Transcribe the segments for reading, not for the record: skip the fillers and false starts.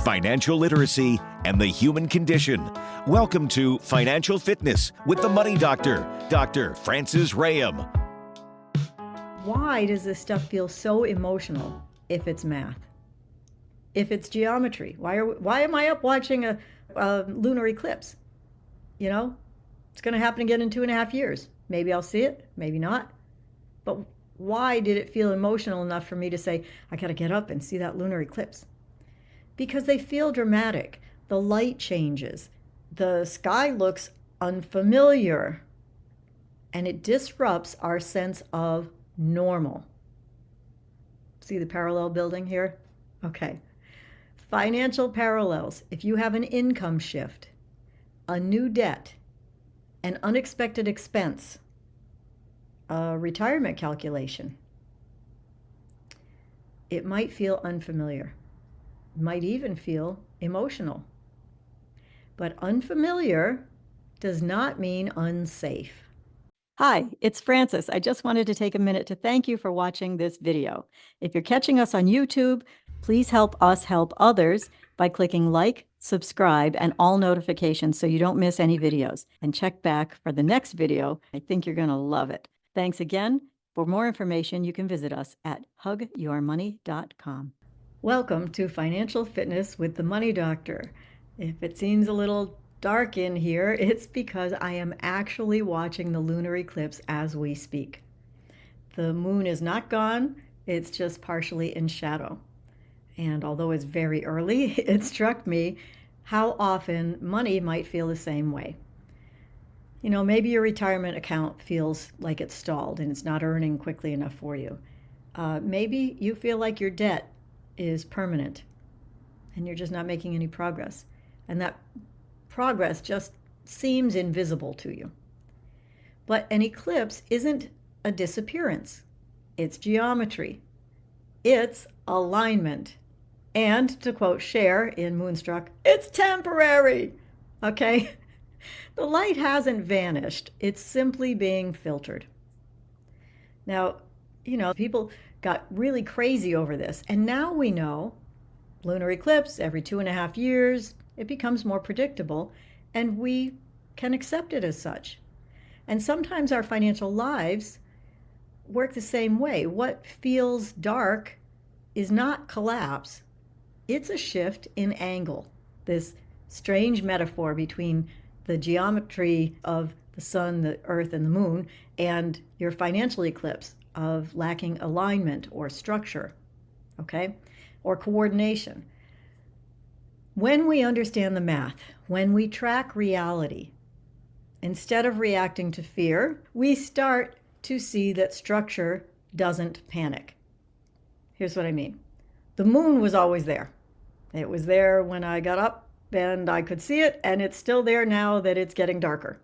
financial literacy, and the human condition. Welcome to Financial Fitness with the Money Doctor, Dr. Francis Rayam. Why does this stuff feel so emotional if it's math? If it's geometry? Why am I up watching a lunar eclipse? You know, it's going to happen again in 2.5 years. Maybe I'll see it, maybe not. But why did it feel emotional enough for me to say, I got to get up and see that lunar eclipse? Because they feel dramatic. The light changes. The sky looks unfamiliar. And it disrupts our sense of normal. See the parallel building here? Okay. Financial parallels. If you have an income shift, a new debt, an unexpected expense, a retirement calculation, it might feel unfamiliar. It might even feel emotional. But unfamiliar does not mean unsafe. Hi, it's Frances. I just wanted to take a minute to thank you for watching this video. If you're catching us on YouTube, please help us help others by clicking like, subscribe, and all notifications so you don't miss any videos. And check back for the next video. I think you're going to love it. Thanks again. For more information, you can visit us at hugyourmoney.com. Welcome to Financial Fitness with the Money Doctor. If it seems a little dark in here, it's because I am actually watching the lunar eclipse as we speak. The moon is not gone, it's just partially in shadow. And although it's very early, it struck me how often money might feel the same way. You know, maybe your retirement account feels like it's stalled and it's not earning quickly enough for you. Maybe you feel like your debt is permanent and you're just not making any progress. And that progress just seems invisible to you. But an eclipse isn't a disappearance. It's geometry. It's alignment. And to quote Cher in Moonstruck, it's temporary. Okay? The light hasn't vanished. It's simply being filtered. Now, you know, people got really crazy over this. And now we know lunar eclipse every 2.5 years, it becomes more predictable, and we can accept it as such. And sometimes our financial lives work the same way. What feels dark is not collapse. It's a shift in angle. This strange metaphor between the geometry of the sun, the earth, and the moon, and your financial eclipse of lacking alignment or structure, okay, or coordination. When we understand the math, when we track reality, instead of reacting to fear, we start to see that structure doesn't panic. Here's what I mean. The moon was always there. It was there when I got up and I could see it, and it's still there now that it's getting darker.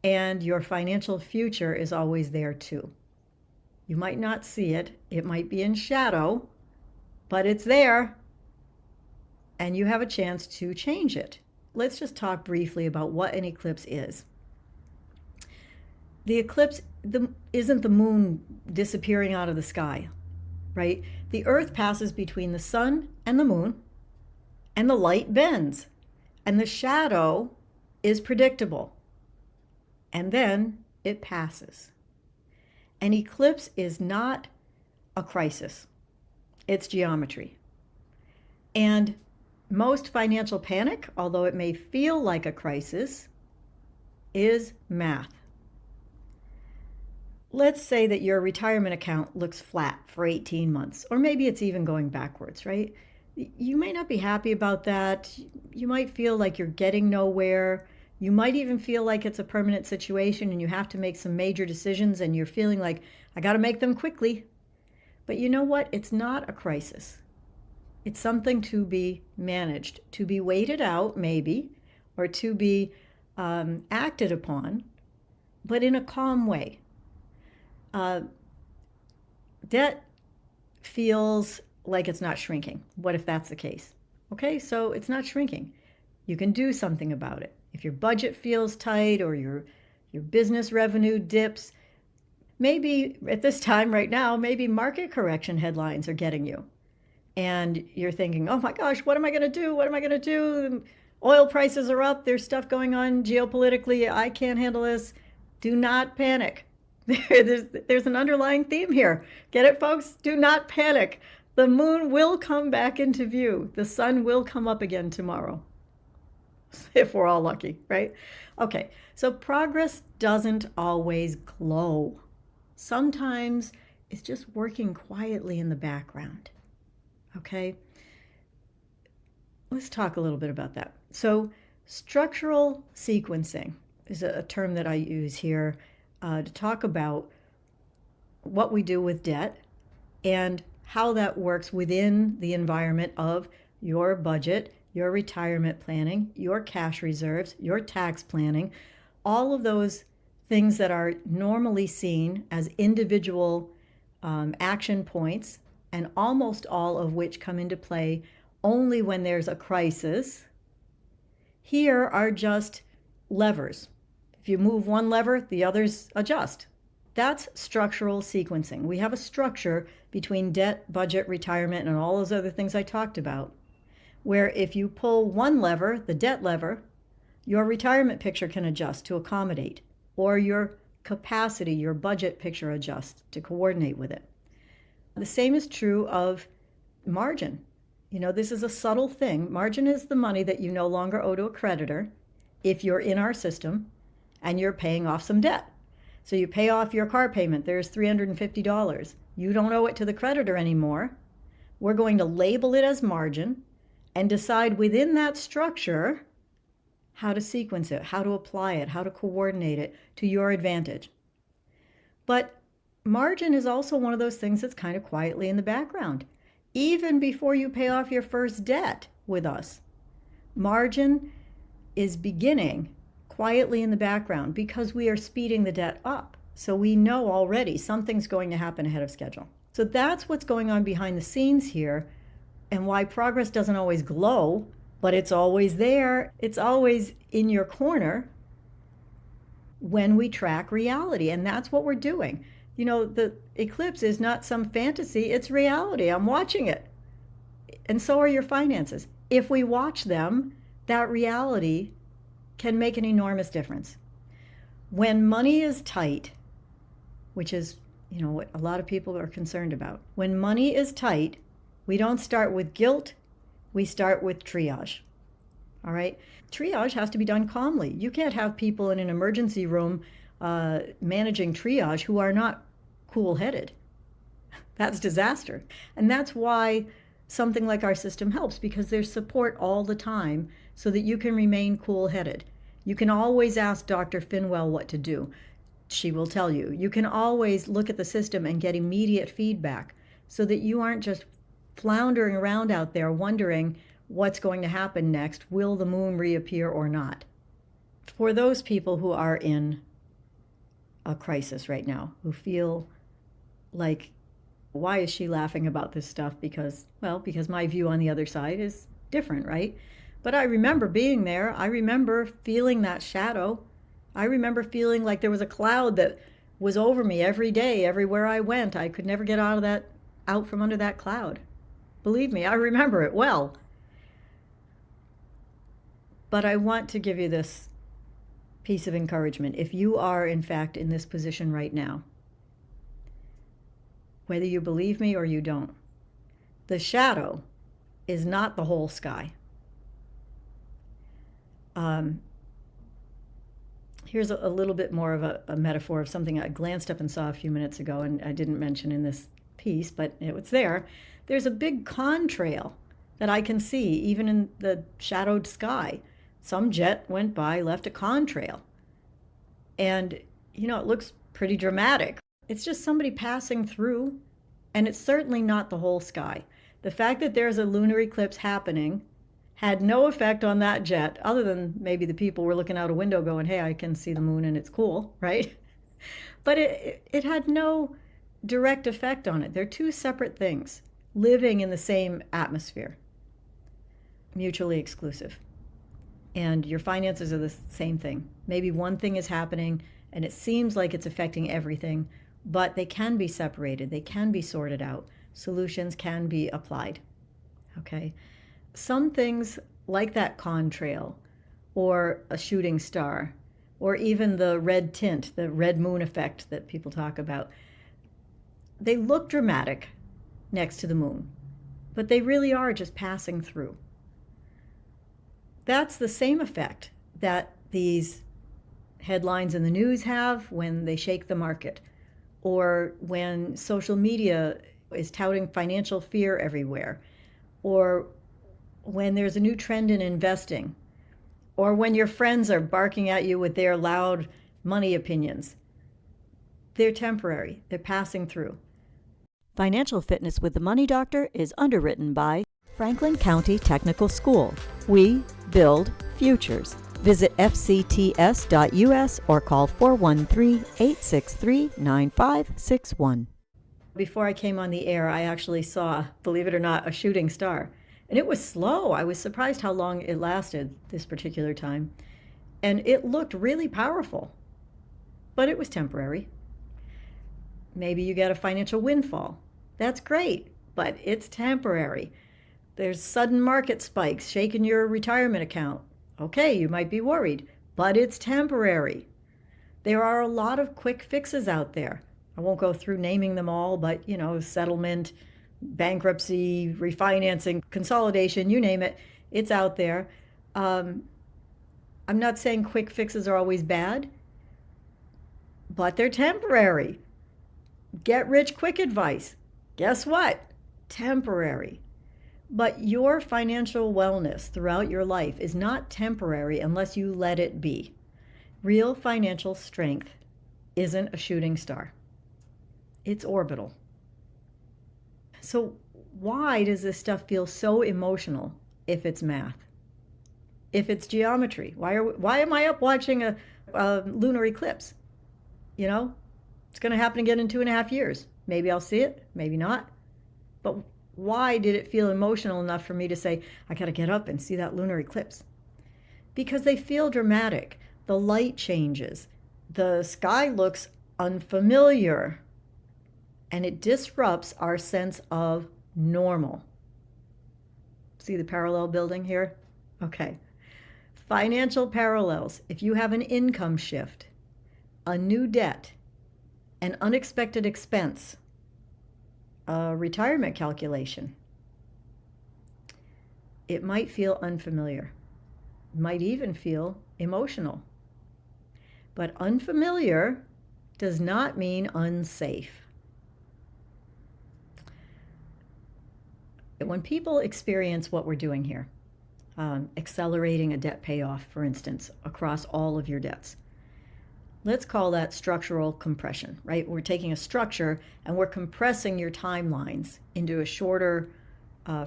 And your financial future is always there too. You might not see it. It might be in shadow, but it's there. And you have a chance to change it. Let's just talk briefly about what an eclipse is. The eclipse isn't the moon disappearing out of the sky, right? The earth passes between the sun and the moon, and the light bends, and the shadow is predictable. And then it passes. An eclipse is not a crisis. It's geometry. And most financial panic, although it may feel like a crisis, is math. Let's say that your retirement account looks flat for 18 months, or maybe it's even going backwards, right? You may not be happy about that. You might feel like you're getting nowhere. You might even feel like it's a permanent situation and you have to make some major decisions and you're feeling like, I got to make them quickly. But you know what? It's not a crisis. It's something to be managed, to be waited out maybe, or to be acted upon, but in a calm way. Debt feels like it's not shrinking. What if that's the case? Okay, so it's not shrinking. You can do something about it. If your budget feels tight or your business revenue dips, maybe at this time right now, maybe market correction headlines are getting you. and you're thinking, oh my gosh, what am I going to do? What am I going to do? Oil prices are up. There's stuff going on geopolitically. I can't handle this. Do not panic. There's an underlying theme here. Get it, folks? Do not panic. The moon will come back into view. The sun will come up again tomorrow, if we're all lucky, right? Okay, so progress doesn't always glow. Sometimes it's just working quietly in the background, okay? Let's talk a little bit about that. So structural sequencing is a term that I use here to talk about what we do with debt and how that works within the environment of your budget, your retirement planning, your cash reserves, your tax planning, all of those things that are normally seen as individual action points, and almost all of which come into play only when there's a crisis, here are just levers. If you move one lever, the others adjust. That's structural sequencing. We have a structure between debt, budget, retirement, and all those other things I talked about, where if you pull one lever, the debt lever, your retirement picture can adjust to accommodate, or your capacity, your budget picture adjusts to coordinate with it. The same is true of margin. You know, this is a subtle thing. Margin is the money that you no longer owe to a creditor if you're in our system and you're paying off some debt. So you pay off your car payment, there's $350. You don't owe it to the creditor anymore. We're going to label it as margin and decide within that structure how to sequence it, how to apply it, how to coordinate it to your advantage. But margin is also one of those things that's kind of quietly in the background. Even before you pay off your first debt with us, margin is beginning quietly in the background because we are speeding the debt up. So we know already something's going to happen ahead of schedule. So that's what's going on behind the scenes here, and why progress doesn't always glow, but it's always there. It's always in your corner when we track reality, and that's what we're doing. You know, the eclipse is not some fantasy, it's reality. I'm watching it. And so are your finances. If we watch them, that reality can make an enormous difference. When money is tight, which is, you know, what a lot of people are concerned about. When money is tight, we don't start with guilt, we start with triage. All right? Triage has to be done calmly. You can't have people in an emergency room managing triage who are not cool-headed. That's disaster. And that's why something like our system helps, because there's support all the time so that you can remain cool-headed. You can always ask Dr. Finwell what to do. She will tell you. You can always look at the system and get immediate feedback so that you aren't just floundering around out there wondering what's going to happen next. Will the moon reappear or not? For those people who are in a crisis right now, who feel like, why is she laughing about this stuff? Because my view on the other side is different, right? But I remember being there. I remember feeling that shadow. I remember feeling like there was a cloud that was over me every day, everywhere I went. I could never get out from under that cloud. Believe me, I remember it well. But I want to give you this piece of encouragement. If you are, in fact, in this position right now, whether you believe me or you don't, the shadow is not the whole sky. Here's a little bit more of a metaphor of something I glanced up and saw a few minutes ago, and I didn't mention in this piece, but it was there. There's a big contrail that I can see even in the shadowed sky. Some jet went by, left a contrail. And, you know, it looks pretty dramatic. It's just somebody passing through, and it's certainly not the whole sky. The fact that there's a lunar eclipse happening had no effect on that jet, other than maybe the people were looking out a window going, hey, I can see the moon and it's cool, right? But it had no direct effect on it. They're two separate things, living in the same atmosphere, mutually exclusive. And your finances are the same thing. Maybe one thing is happening and it seems like it's affecting everything, but they can be separated. They can be sorted out. Solutions can be applied. Okay. Some things like that contrail or a shooting star or even the red tint, the red moon effect that people talk about, they look dramatic next to the moon, but they really are just passing through. That's the same effect that these headlines in the news have when they shake the market, or when social media is touting financial fear everywhere, or when there's a new trend in investing, or when your friends are barking at you with their loud money opinions. They're temporary, they're passing through. Financial Fitness with the Money Doctor is underwritten by Franklin County Technical School. We build futures. Visit fcts.us or call 413-863-9561. Before I came on the air, I actually saw, believe it or not, a shooting star. And it was slow. I was surprised how long it lasted this particular time. And it looked really powerful, but it was temporary. Maybe you get a financial windfall. That's great, but it's temporary. There's sudden market spikes shaking your retirement account. Okay, you might be worried, but it's temporary. There are a lot of quick fixes out there. I won't go through naming them all, but settlement, bankruptcy, refinancing, consolidation, you name it, it's out there. I'm not saying quick fixes are always bad, but they're temporary. Get rich quick advice. Guess what? Temporary. But your financial wellness throughout your life is not temporary unless you let it be. Real financial strength isn't a shooting star. It's orbital. So why does this stuff feel so emotional if it's math? If it's geometry? Why am I up watching a lunar eclipse? It's going to happen again in 2.5 years. Maybe I'll see it, maybe not. But why did it feel emotional enough for me to say, I got to get up and see that lunar eclipse? Because they feel dramatic. The light changes. The sky looks unfamiliar. And it disrupts our sense of normal. See the parallel building here? Okay. Financial parallels. If you have an income shift, a new debt, an unexpected expense, a retirement calculation, it might feel unfamiliar. It might even feel emotional. But unfamiliar does not mean unsafe. When people experience what we're doing here, accelerating a debt payoff, for instance, across all of your debts, let's call that structural compression, right? We're taking a structure and we're compressing your timelines into a shorter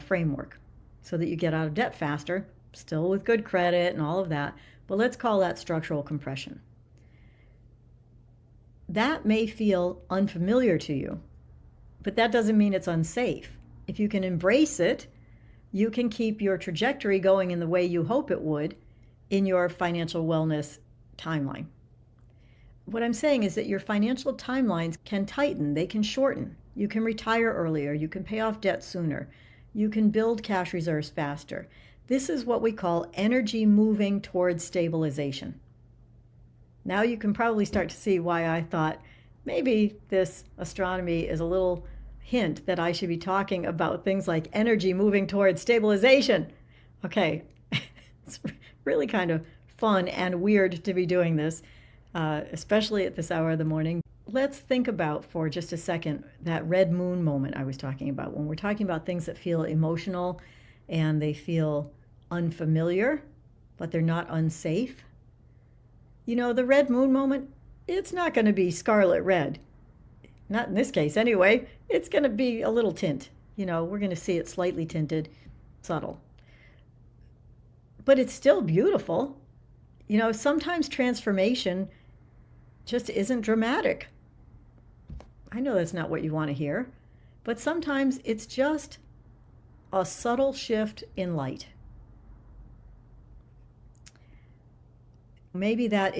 framework so that you get out of debt faster, still with good credit and all of that, but let's call that structural compression. That may feel unfamiliar to you, but that doesn't mean it's unsafe. If you can embrace it, you can keep your trajectory going in the way you hope it would in your financial wellness timeline. What I'm saying is that your financial timelines can tighten, they can shorten. You can retire earlier, you can pay off debt sooner, you can build cash reserves faster. This is what we call energy moving towards stabilization. Now you can probably start to see why I thought maybe this astronomy is a little hint that I should be talking about things like energy moving towards stabilization. Okay, it's really kind of fun and weird to be doing this, especially at this hour of the morning. Let's think about for just a second that red moon moment I was talking about. When we're talking about things that feel emotional and they feel unfamiliar, but they're not unsafe. The red moon moment, it's not going to be scarlet red. Not in this case anyway. It's going to be a little tint. We're going to see it slightly tinted, subtle. But it's still beautiful. Sometimes transformation just isn't dramatic. I know that's not what you want to hear, but sometimes it's just a subtle shift in light. Maybe that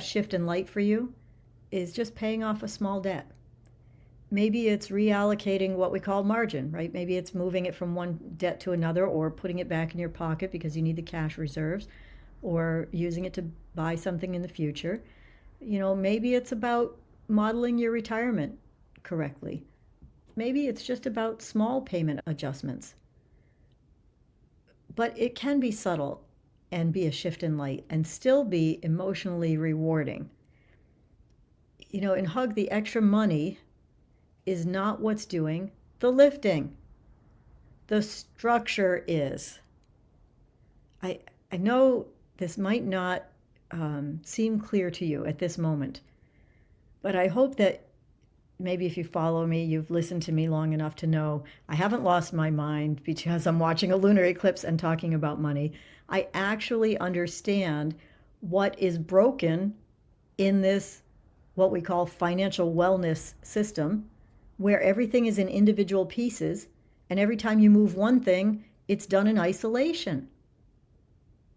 shift in light for you is just paying off a small debt. Maybe it's reallocating what we call margin, right? Maybe it's moving it from one debt to another, or putting it back in your pocket because you need the cash reserves, or using it to buy something in the future. Maybe it's about modeling your retirement correctly. Maybe it's just about small payment adjustments. But it can be subtle and be a shift in light and still be emotionally rewarding. In Hug, the extra money is not what's doing the lifting. The structure is. I know this might not seem clear to you at this moment, but I hope that maybe if you follow me, you've listened to me long enough to know I haven't lost my mind because I'm watching a lunar eclipse and talking about money. I actually understand what is broken in this, what we call financial wellness system, where everything is in individual pieces, and every time you move one thing, it's done in isolation.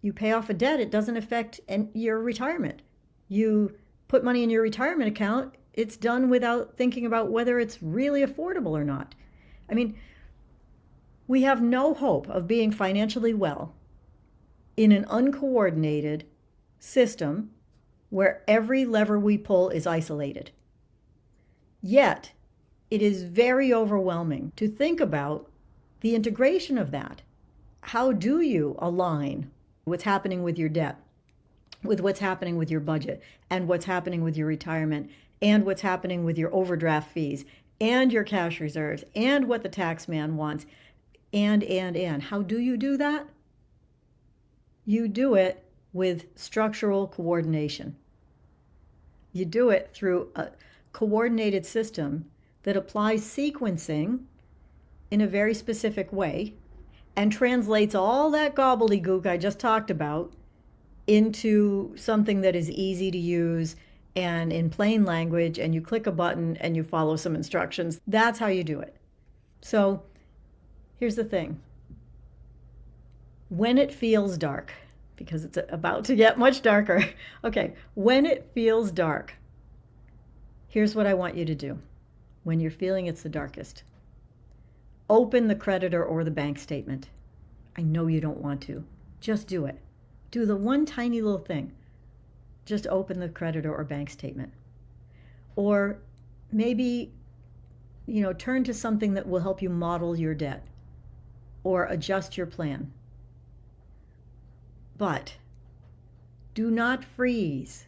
You pay off a debt, it doesn't affect your retirement. You put money in your retirement account, it's done without thinking about whether it's really affordable or not. I mean, we have no hope of being financially well in an uncoordinated system where every lever we pull is isolated. Yet, it is very overwhelming to think about the integration of that. How do you align what's happening with your debt, with what's happening with your budget, and what's happening with your retirement, and what's happening with your overdraft fees, and your cash reserves, and what the tax man wants, and. How do you do that? You do it with structural coordination. You do it through a coordinated system that applies sequencing in a very specific way and translates all that gobbledygook I just talked about into something that is easy to use and in plain language, and you click a button and you follow some instructions. That's how you do it. So here's the thing. When it feels dark, because it's about to get much darker. Okay, when it feels dark, here's what I want you to do. When you're feeling it's the darkest, open the creditor or the bank statement. I know you don't want to. Just do it. Do the one tiny little thing. Just open the creditor or bank statement. Or maybe, turn to something that will help you model your debt or adjust your plan. But do not freeze.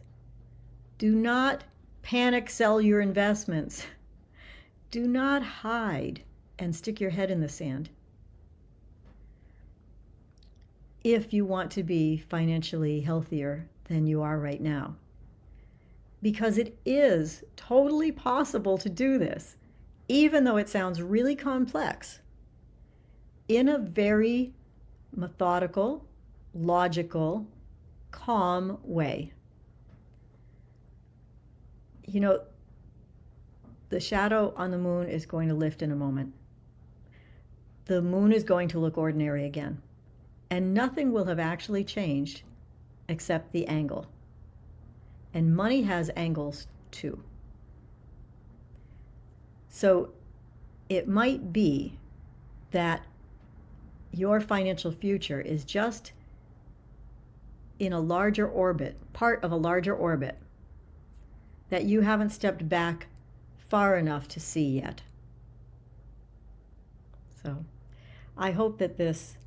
Do not panic sell your investments. Do not hide and stick your head in the sand if you want to be financially healthier than you are right now. Because it is totally possible to do this, even though it sounds really complex, in a very methodical, logical, calm way. The shadow on the moon is going to lift in a moment. The moon is going to look ordinary again. And nothing will have actually changed except the angle. And money has angles too. So it might be that your financial future is just in a larger orbit, part of a larger orbit, that you haven't stepped back far enough to see yet. So I hope that this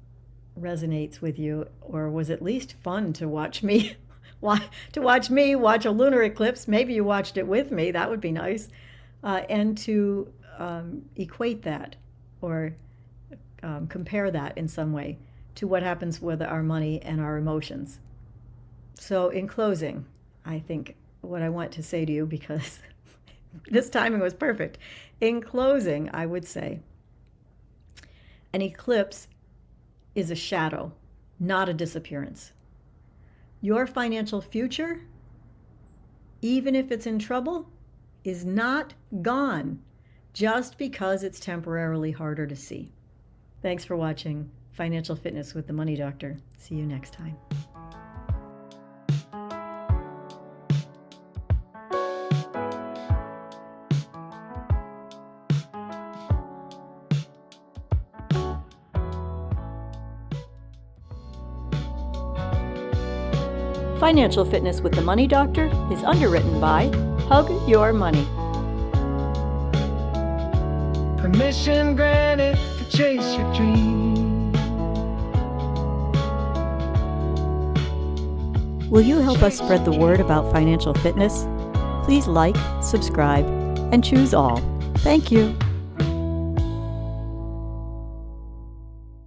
resonates with you, or was at least fun to watch me watch a lunar eclipse. Maybe you watched it with me. That would be nice. And to equate that or compare that in some way to what happens with our money and our emotions. So in closing, I think what I want to say to you, because this timing was perfect. In closing, I would say an eclipse is a shadow, not a disappearance. Your financial future, even if it's in trouble, is not gone just because it's temporarily harder to see. Thanks for watching Financial Fitness with the Money Doctor. See you next time. Financial Fitness with the Money Doctor is underwritten by Hug Your Money. Permission granted to chase your dream. Will you help us spread the word about financial fitness? Please like, subscribe, and choose all. Thank you.